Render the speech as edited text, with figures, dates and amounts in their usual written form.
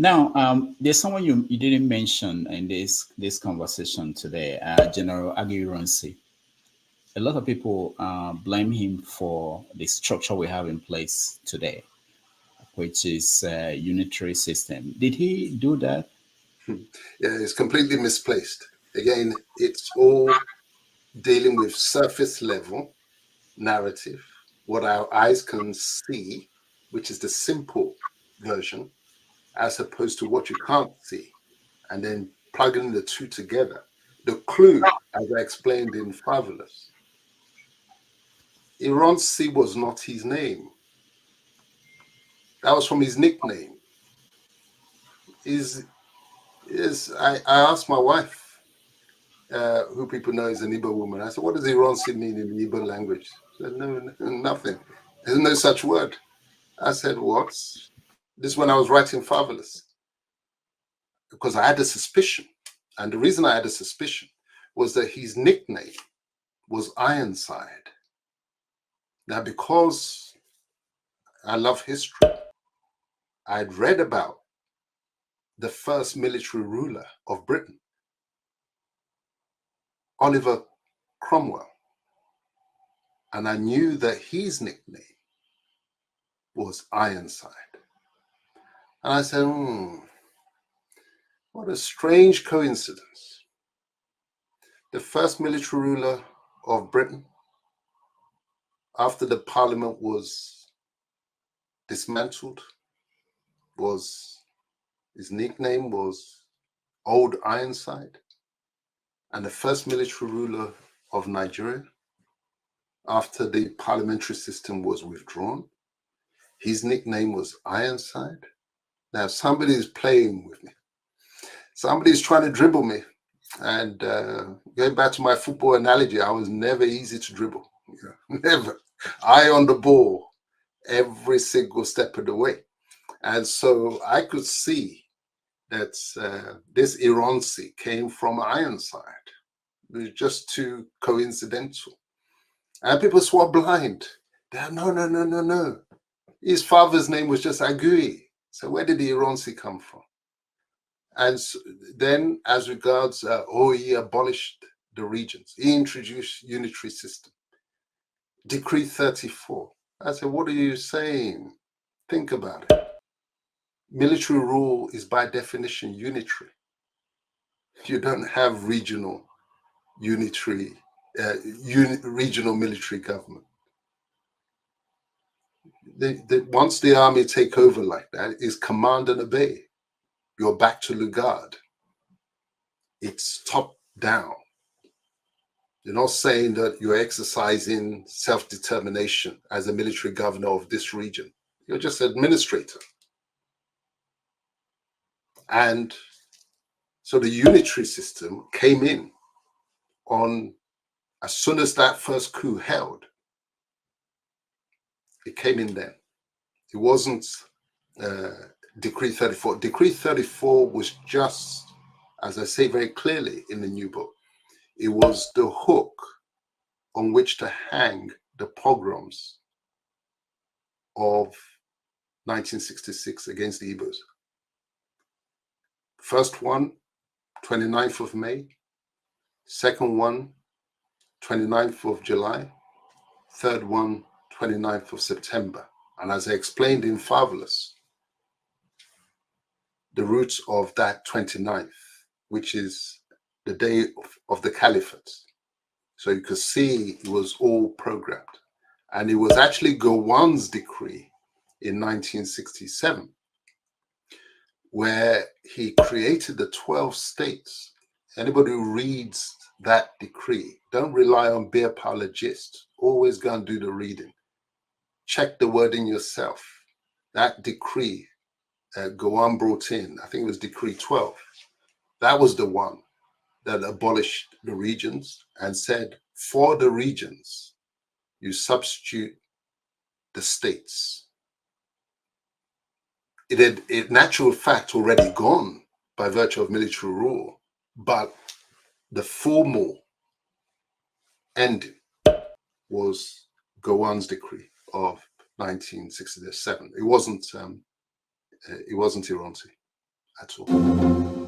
Now, there's someone you didn't mention in this conversation today, General Aguiyi. A lot of people blame him for the structure we have in place today, which is a unitary system. Did he do that? Yeah, it's completely misplaced. Again, it's all dealing with surface level narrative, what our eyes can see, which is the simple version, as opposed to what you can't see, and then plugging the two together. The clue, as I explained in Fatherless, Ironsi was not his name. That was from his nickname. I asked my wife, who people know is an Igbo woman. I said, what does Ironsi mean in the Igbo language? She said, no, nothing. There's no such word. I said, what? This is when I was writing Fatherless, because I had a suspicion. And the reason I had a suspicion was that his nickname was Ironside. Now, because I love history, I'd read about the first military ruler of Britain, Oliver Cromwell. And I knew that his nickname was Ironside. And I said, what a strange coincidence. The first military ruler of Britain, after the parliament was dismantled, his nickname was Old Ironside. And the first military ruler of Nigeria, after the parliamentary system was withdrawn, his nickname was Ironside. Now somebody is playing with me. Somebody is trying to dribble me. And going back to my football analogy, I was never easy to dribble. Never. Eye on the ball every single step of the way. And so I could see that this Ironsi came from Ironside. It was just too coincidental. And people swore blind. No. His father's name was just Aguiyi. So where did the Ironsi come from? And so then, as regards, he abolished the regions. He introduced unitary system. Decree 34. I said, what are you saying? Think about it. Military rule is by definition unitary. You don't have regional unitary, regional military government. Once the army take over like that, it's command and obey. You're back to Lugard. It's top down. You're not saying that you're exercising self-determination as a military governor of this region. You're just administrator. And so the unitary system came in on, as soon as that first coup held, it came in then. It wasn't Decree 34. Decree 34 was just, as I say very clearly in the new book, it was the hook on which to hang the pogroms of 1966 against the Igbos. First one, 29th of May. Second one, 29th of July. Third one, 29th of September. And as I explained in Fatherless, the roots of that 29th, which is the day of the caliphate. So you could see it was all programmed. And it was actually Gowon's decree in 1967, where he created the 12 states. Anybody who reads that decree, don't rely on beer parlor gist. Always go and do the reading. Check the wording yourself. That decree Gowon brought in, I think it was Decree 12. That was the one that abolished the regions and said, for the regions, you substitute the states. It had, in actual fact, already gone by virtue of military rule, but the formal ending was Gowon's decree of 1967. It wasn't Ironsi. at all.